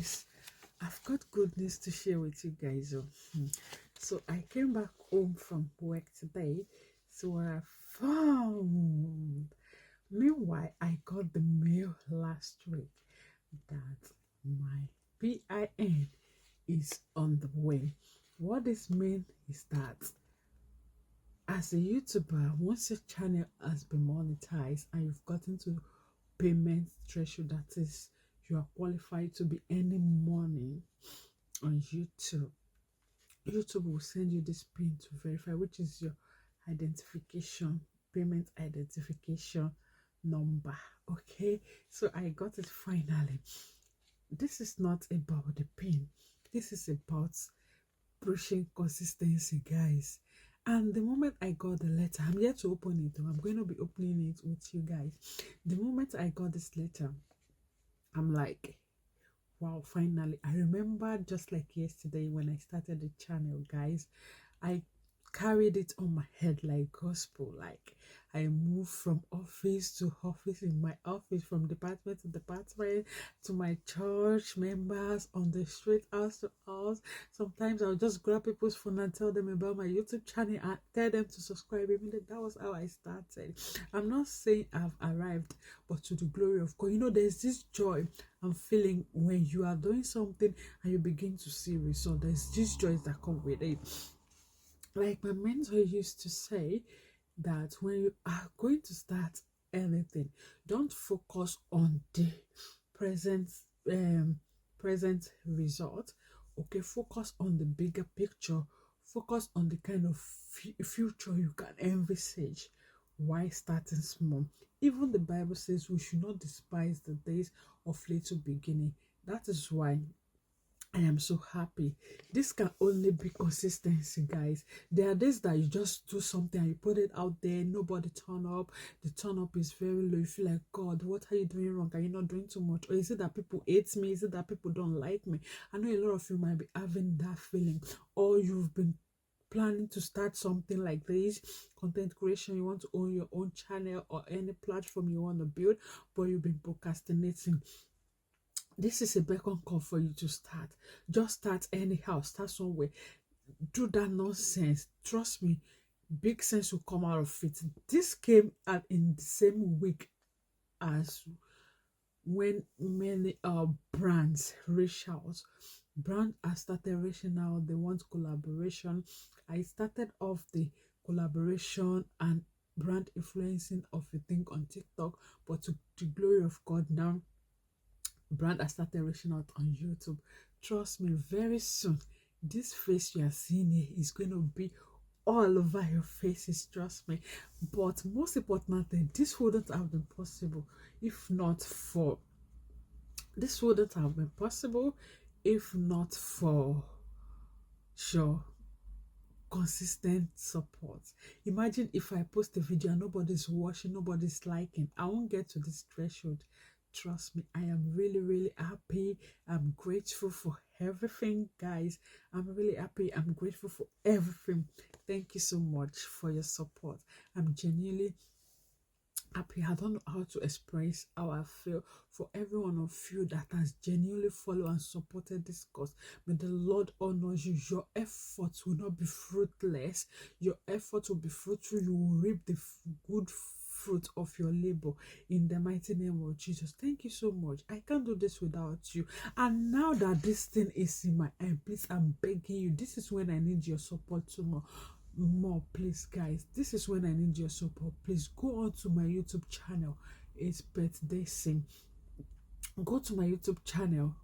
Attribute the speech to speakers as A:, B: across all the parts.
A: guys, I've got good news to share with you guys. So I came back home from work today, so I found. Meanwhile, I got the mail last week that my PIN is on the way. What this means is that as a YouTuber, once your channel has been monetized and you've gotten to payment threshold, that is, you are qualified to be earning money on YouTube, YouTube will send you this pin to verify, which is your identification, payment identification number. Okay, so I got it finally. This is not about the pin, this is about pushing consistency, guys. And the moment I got the letter, I'm yet to open it. I'm going to be opening it with you guys. The moment I got this letter, I'm like, wow, finally. I remember just like yesterday when I started the channel, guys, I carried it on my head like gospel. Like, I moved from office to office, in my office, from department to department, to my church members, on the street, house to house. Sometimes I'll just grab people's phone and tell them about my YouTube channel and tell them to subscribe. Even that was how I started. I'm not saying I've arrived, but to the glory of God. You know, there's this joy I'm feeling when you are doing something and you begin to see results. There's these joys that come with it. Like my mentor used to say, that when you are going to start anything, don't focus on the present present result. Okay, focus on the bigger picture. Focus on the kind of future you can envisage. Why starting small? Even the Bible says we should not despise the days of little beginning. That is why I am so happy. This can only be consistency, guys. There are days that you just do something and you put it out there, nobody turn up. The turn up is very low. You feel like, God, what are you doing wrong? Are you not doing too much? Or is it that people hate me? Is it that people don't like me? I know a lot of you might be having that feeling. Or you've been planning to start something like this, content creation, you want to own your own channel or any platform you want to build, but you've been procrastinating. This is a beacon call for you to start. Just start anyhow. Start somewhere. Do that nonsense. Trust me, big sense will come out of it. This came out in the same week as when many brands reach out. Brand has started reaching out. They want collaboration. I started off the collaboration and brand influencing of a thing on TikTok, but to the glory of God, now brand has started reaching out on YouTube. Trust me, very soon this face you are seeing here is going to be all over your faces. Trust me. But most importantly, this wouldn't have been possible if not for sure consistent support. Imagine if I post a video and nobody's watching, nobody's liking. I won't get to this threshold. Trust me, I am really happy. I'm grateful for everything, guys. I'm really happy. I'm grateful for everything. Thank you so much for your support. I'm genuinely happy. I don't know how to express how I feel for every one of you that has genuinely followed and supported this cause. May the Lord honor you. Your efforts will not be fruitless. Your effort will be fruitful. You will reap the good fruit of your labor in the mighty name of Jesus. Thank you so much. I can't do this without you. And now that this thing is in my hand, please, I'm begging you, this is when I need your support more, please, guys. This is when I need your support. Please go on to my YouTube channel. It's Birthday. Go to my YouTube channel,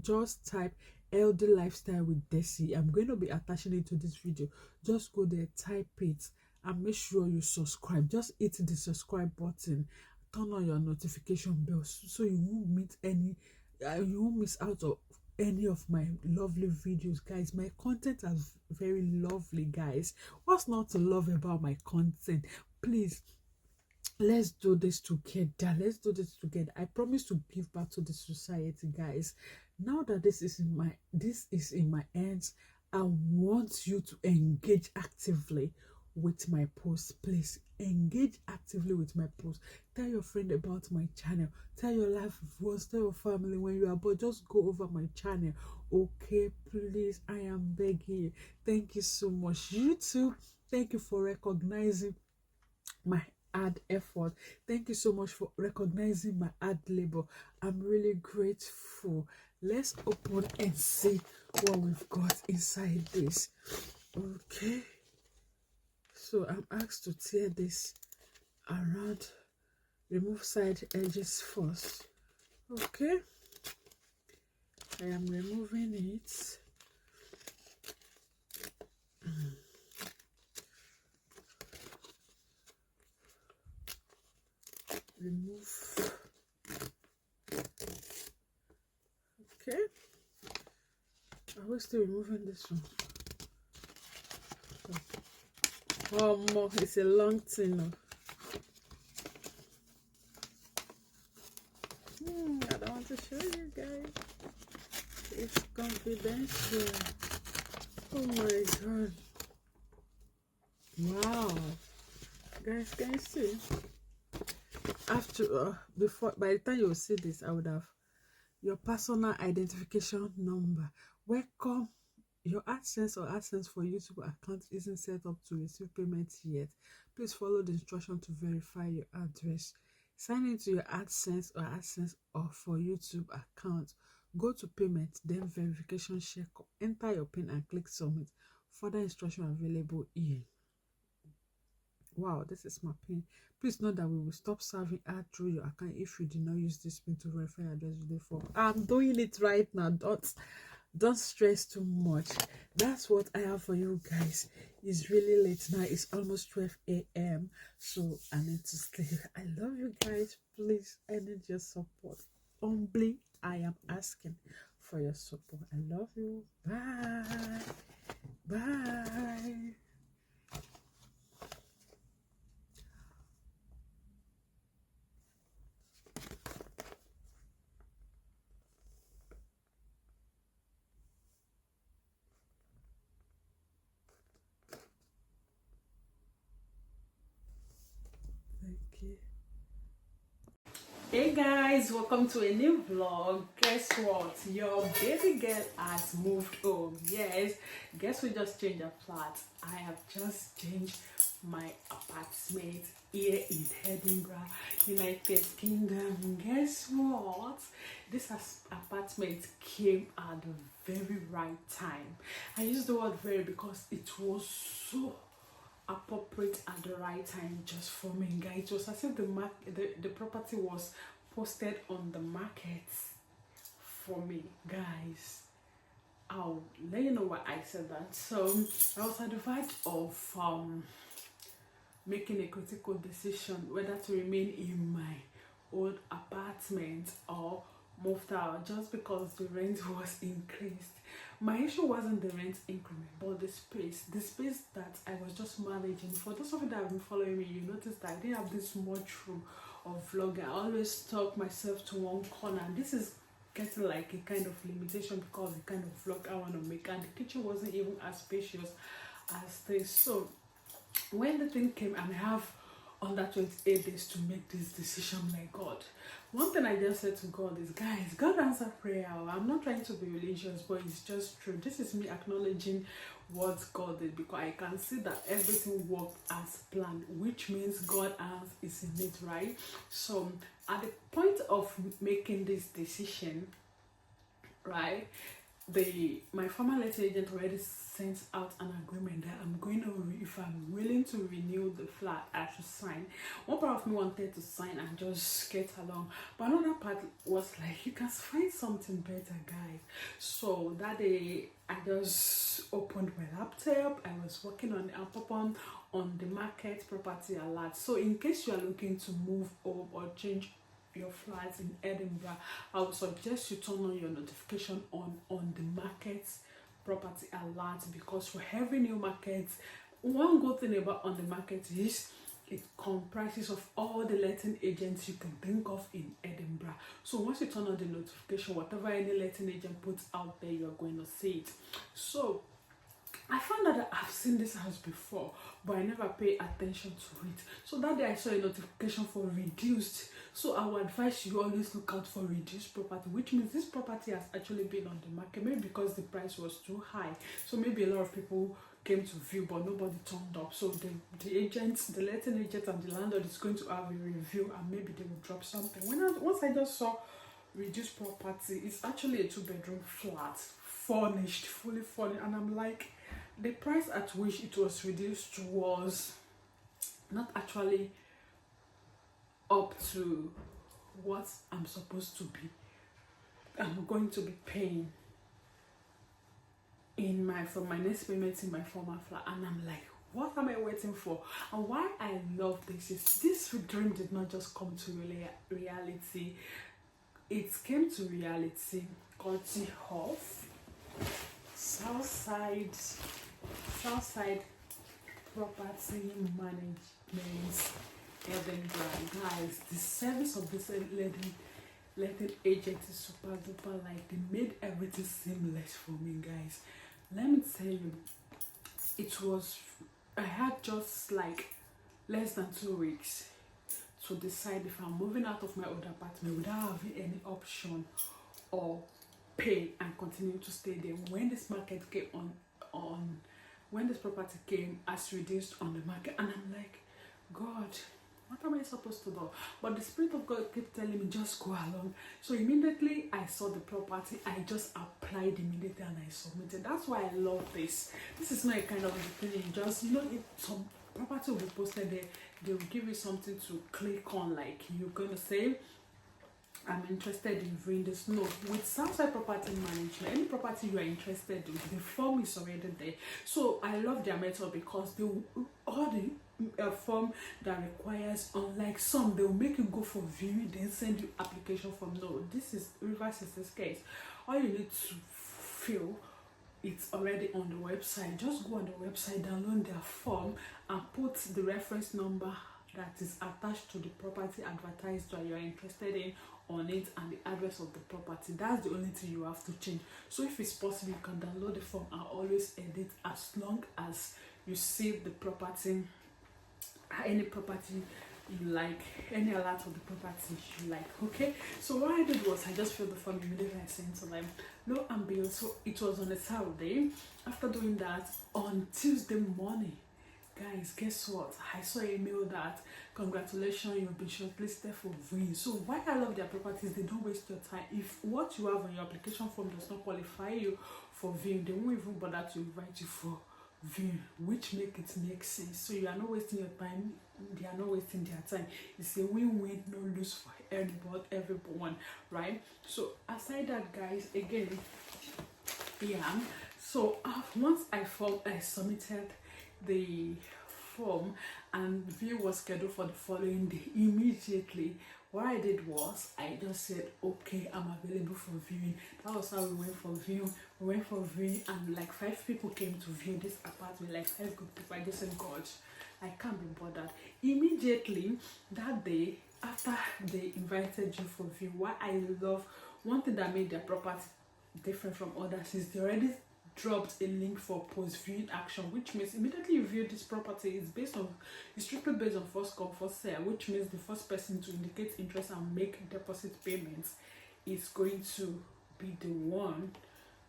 A: just type Healthylifestylewithdessy. I'm going to be attaching it to this video. Just go there, type it, and make sure you subscribe. Just hit the subscribe button, turn on your notification bell so you won't miss out on any of my lovely videos, guys. My content is very lovely, guys. What's not to love about my content? Please, let's do this together. I promise to give back to the society, guys. Now that this is in my hands, I want you to engage actively. with my posts. Please engage actively with my posts. Tell your friend about my channel. Tell your life ones, tell your family when you are bored. Just go over my channel. Okay, please, I am begging you. Thank you so much. YouTube, thank you for recognizing my ad effort. Thank you so much for recognizing my ad labor. I'm really grateful. Let's open and see what we've got inside this. Okay, so I'm asked to tear this around, remove side edges first. Okay, I am removing it. Remove. Okay, I will still removing this one. Oh, more, it's a long thing now. I don't want to show you guys. It's confidential. Oh my god. Wow. Guys, can you see? After before, by the time you see this, I would have your personal identification number. Welcome. Your AdSense or AdSense for YouTube account isn't set up to receive payments yet. Please follow the instruction to verify your address. Sign into your AdSense or AdSense or for YouTube account. Go to payment, then verification check. Enter your PIN and click submit. Further instruction available here. Wow, this is my PIN. Please note that we will stop serving ad through your account if you did not use this PIN to verify your address before. I'm doing it right now. Don't stress too much. That's what I have for you guys. It's really late now. It's almost 12 a.m. So I need to sleep. I love you guys. Please, I need your support. Humbly, I am asking for your support. I love you. Bye. Bye. Thank you. Hey guys, welcome to a new vlog. Guess what? Your baby girl has moved home. Yes, guess we just changed our flat. I have just changed my apartment here in Edinburgh, United Kingdom. Guess what? This apartment came at the very right time. I use the word very because it was so appropriate at the right time just for me, guys. It was as if the property was posted on the market for me, guys. I'll let you know why I said that. So I was at the verge of making a critical decision whether to remain in my old apartment or moved out, just because the rent was increased. My issue wasn't the rent increment, but the space that I was just managing. For those of you that have been following me, you notice that I didn't have this much room of vlogging. I always stuck myself to one corner, and this is getting like a kind of limitation because of the kind of vlog I want to make, and the kitchen wasn't even as spacious as this. So when the thing came and I have under 28 days to make this decision, my God, one thing I just said to God is, guys, God answer prayer. I'm not trying to be religious, but it's just true. This is me acknowledging what God did, because I can see that everything worked as planned, which means God is in it, right? So at the point of making this decision, right, my former letting agent already sent out an agreement that I'm going to, if I'm willing to renew the flat, I should sign. One part of me wanted to sign and just get along, but another part was like, you can find something better, guys. So that day I just opened my laptop. I was working on the app on the market property alert. So in case you are looking to move or change your flights in Edinburgh, I would suggest you turn on your notification on the market property alert, because for every new market, one good thing about on the market is it comprises of all the letting agents you can think of in Edinburgh. So once you turn on the notification, whatever any letting agent puts out there, you're going to see it. So I found out that I've seen this house before, but I never pay attention to it. So that day I saw a notification for reduced. So I would advise you always look out for reduced property, which means this property has actually been on the market, maybe because the price was too high. So maybe a lot of people came to view, but nobody turned up. So the agents, the letting agent and the landlord is going to have a review, and maybe they will drop something. Once I just saw reduced property, it's actually a 2-bedroom flat, furnished, fully furnished, and I'm like, the price at which it was reduced was not actually up to what I'm supposed to be. I'm going to be paying for my next payments in my former flat, and I'm like, what am I waiting for? And why I love this is this dream did not just come to reality. It came to reality courtesy of Southside Property Management, Edinburgh. Guys, the service of this letting agent is super duper. Like, they made everything seamless for me, guys. Let me tell you, I had just like less than 2 weeks to decide if I'm moving out of my old apartment without having any option, or pay and continue to stay there. When this market came when this property came as reduced on the market, and I'm like, God, what am I supposed to do? But the Spirit of God kept telling me, just go along. So immediately I saw the property, I just applied immediately and I submitted. That's why I love this. This is not a kind of thing you just, some property will be posted there, they will give you something to click on, like you're going to say, I'm interested in viewing this. No, with Southside Property Management, any property you are interested in, the form is already there. So I love their method because all the form that requires, unlike some, they will make you go for viewing, then send you application form. No, this is reverse is this case. All you need to fill, it's already on the website. Just go on the website, download their form, and put the reference number that is attached to the property advertised that you are interested in on it, and the address of the property. That's the only thing you have to change. So if it's possible, you can download the form and always edit as long as you save the property, any property you like, any alert of the property you like. Okay, so what I did was I just filled the form immediately. I sent to them, no ambience. So it was on a Saturday. After doing that, on Tuesday morning, guys, guess what? I saw a mail that congratulations, you've been shortlisted for viewing. So why I love their properties, they don't waste your time. If what you have on your application form does not qualify you for viewing, they won't even bother to invite you for viewing, which make sense. So you are not wasting your time, they are not wasting their time. It's a win-win, no lose for everyone, right? So aside that, guys, again, yeah, so once I submitted the form and view was scheduled for the following day, immediately what I did was I just said, okay, I'm available for viewing. That was how we went for viewing. And like 5 people came to view this apartment, like 5 good people. I just said, God, I can't be bothered. Immediately that day, after they invited you for view, what I love, one thing that made their property different from others is they already dropped a link for post-viewing action, which means immediately you view this property, it's strictly based on first come first serve, which means the first person to indicate interest and make deposit payments is going to be the one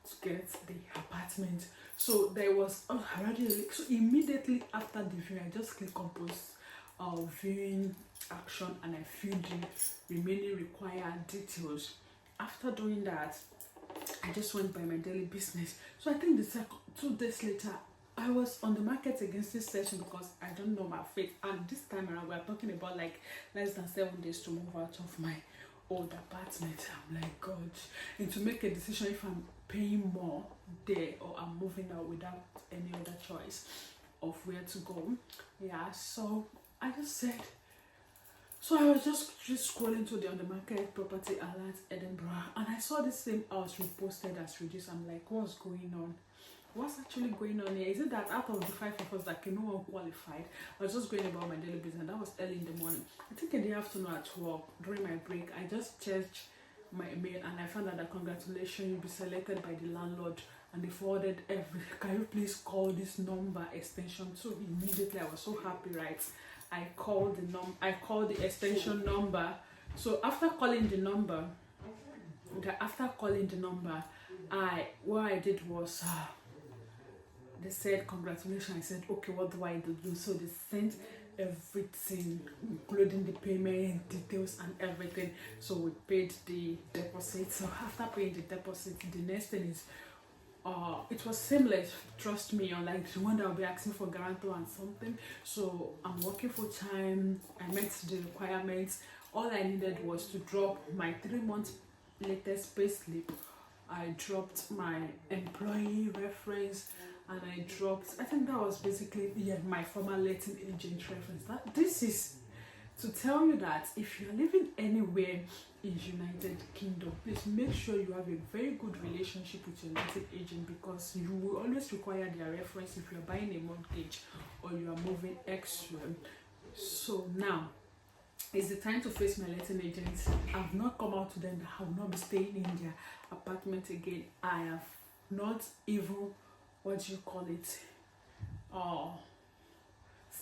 A: to get the apartment. So there was already a link. So immediately after the viewing, I just click on post viewing action and I fill the remaining required details. After doing that, I just went by my daily business. So I think the 2 days later, I was on the market against this session because I don't know my fate. And this time around, we're talking about like less than 7 days to move out of my old apartment. I'm like, God, and to make a decision if I'm paying more there or I'm moving out without any other choice of where to go. Yeah, so I just said, so I was just scrolling to the on the market property alert Edinburgh, and I saw the same house reposted as reduced. I'm like, what's going on? What's actually going on here? Is it that out of the 5 of us that can no one qualified? I was just going about my daily business. That was early in the morning. I think in the afternoon at work during my break, I just checked my email, and I found out that congratulations, you'll be selected by the landlord, and they forwarded can you please call this number extension. So immediately I was so happy, right? I called the extension number. So after calling the number, what I did was they said congratulations. I said, okay, what do I do? So they sent everything, including the payment details and everything. So we paid the deposit. So after paying the deposit, the next thing is it was seamless, trust me, unlike the one that will be asking for guarantor and something. So I'm working full time. I met the requirements. All I needed was to drop my 3 months latest pay slip. I dropped my employee reference, and I think that was basically my former letting agent reference. This is to tell you that if you're living anywhere in United Kingdom, please make sure you have a very good relationship with your letting agent, because you will always require their reference if you're buying a mortgage or you are moving extra. So now it's the time to face my letting agents. I've not come out to them that I will not be staying in their apartment again. I have not even,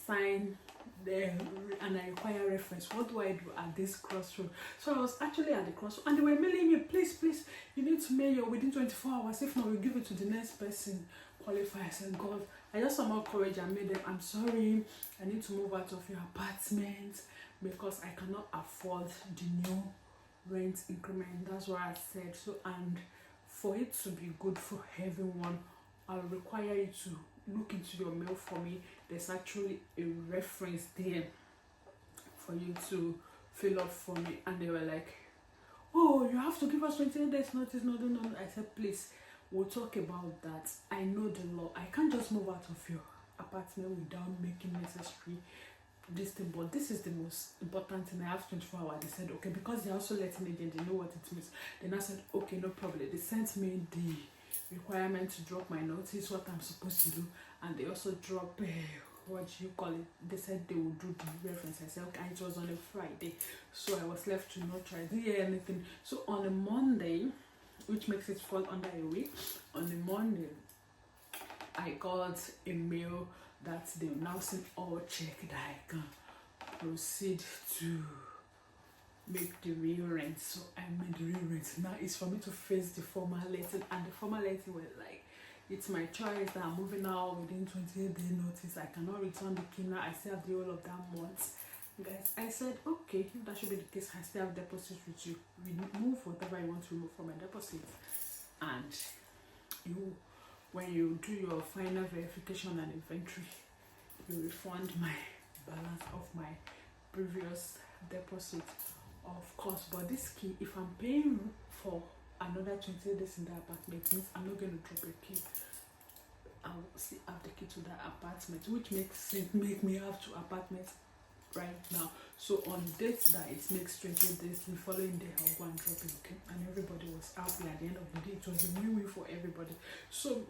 A: sign there, and I require reference. What do I do at this crossroad? So I was actually at the crossroad, and they were mailing me, please, you need to mail your within 24 hours. If not, we'll give it to the next person qualified. I said, God, I just summoned courage and made them, I'm sorry, I need to move out of your apartment because I cannot afford the new rent increment. That's what I said. So, and for it to be good for everyone, I'll require you to look into your mail for me. There's actually a reference there for you to fill up for me. And they were like, oh, you have to give us 28 days notice. No. I said, please, we'll talk about that. I know the law. I can't just move out of your apartment without making necessary this thing. But this is the most important thing. I have 24 hours. They said, okay, because they're also letting agent, they know what it means. Then I said, okay, no problem. They sent me the requirement to drop my notice, what I'm supposed to do, and they also drop they said they would do the reference. I said, okay, it was on a Friday, so I was left to not try to hear anything. So on a Monday, which makes it fall under a week, on a Monday I got a mail that they now send all check that I can proceed to make the real rent. So I made the real rent. Now it's for me to face the former letting, and the former letting were like, it's my choice that I'm moving out within 28 day notice. I cannot return the key now. I still have the whole of that month. Guys, I said, okay, if that should be the case, I still have deposit with you. Remove whatever I want to remove from my deposit, and when you do your final verification and inventory, you refund my balance of my previous deposit, of course. But this key, if I'm paying for another 20 days in the apartment, means I'm not going to drop a key. I'll still have the key to that apartment, which make me have 2 apartments right now. So on dates that it makes 20 days, the following day I'll go and drop it, okay? And everybody was happy at the end of the day. It was a win-win for everybody. So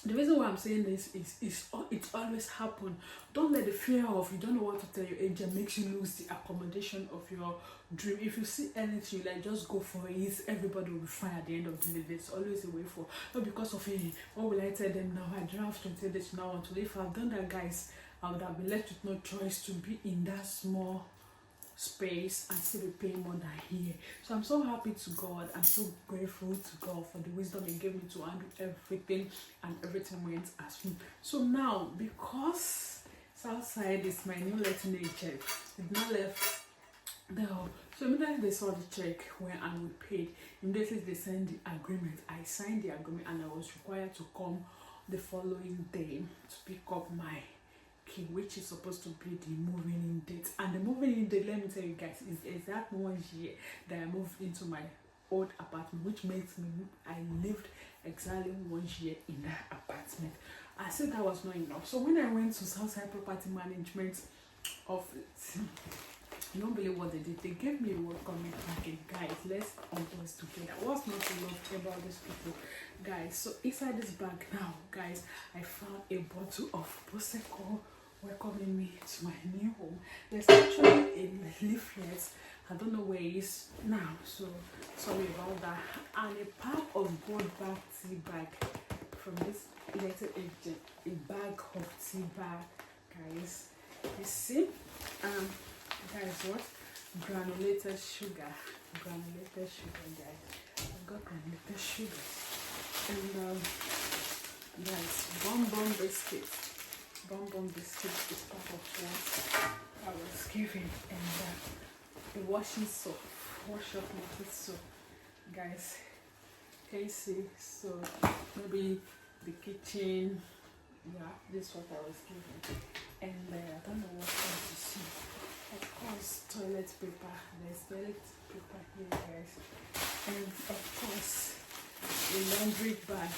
A: the reason why I'm saying this is it always happen. Don't let the fear of you don't know what to tell your agent makes you lose the accommodation of your dream. If you see anything, like, just go for it. Everybody will be fine at the end of the day. There's always a way for, not because of it. What will I tell them now? I don't have 20 days now. Want to leave. If I've done that, guys, I would have been left with no choice to be in that small space and still be paying more than here. So I'm so happy to God. I'm so grateful to God for the wisdom He gave me to handle everything, and everything went as smooth. So now, because Southside is my new letting agent, it's not left there. So immediately they saw the check and we paid. Immediately they sent the agreement. I signed the agreement, and I was required to come the following day to pick up my key, which is supposed to be the moving in date. And the moving in date, let me tell you guys, is exact 1 year that I moved into my old apartment, which makes me, I lived exactly 1 year in that apartment. I said that was not enough. So when I went to Southside Property Management office, you don't believe what they did. They gave me a welcoming package. Guys, let's unbox together. What's not to love about these people, guys? So inside this bag now, guys, I found a bottle of Prosecco welcoming me to my new home. There's actually a leaflet. I don't know where it is now, so sorry about that. And a pack of gold bag tea bag from this little agent. A bag of tea bag, guys. You see, guys, what? Granulated sugar, guys. I've got granulated sugar, and guys, bonbon biscuit. Bonbon biscuit is part of what I was given, and the washing soap, wash up my feet soap, guys. Can you see? So maybe the kitchen, yeah, this is what I was given, and I don't know what else to see. Of course, toilet paper. There's toilet paper here, guys, and of course, a laundry bag.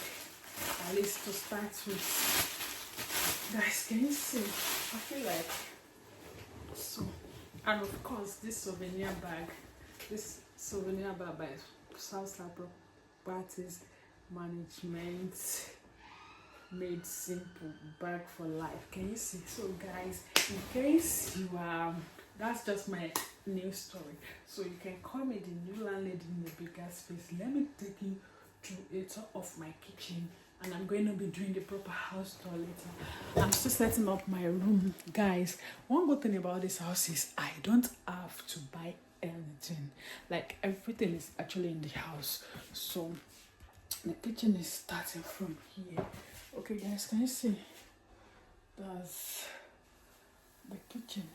A: At least to start with, guys. Can you see? I feel like so, and of course, this souvenir bag by Southside Properties Management, made simple bag for life. Can you see? So guys, in case you are, that's just my new story, so you can call me the new landlady in the bigger space. Let me take you to a tour of my kitchen, and I'm going to be doing the proper house tour later. I'm still setting up my room, guys. One good thing about this house is I don't have to buy anything. Like, everything is actually in the house. So the kitchen is starting from here. Okay, guys, can you see? That's the kitchen.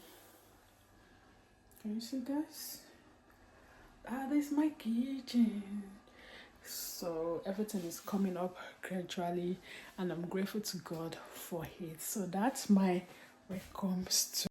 A: Can you see, guys? That is my kitchen. So everything is coming up gradually, and I'm grateful to God for it. So that's my welcome to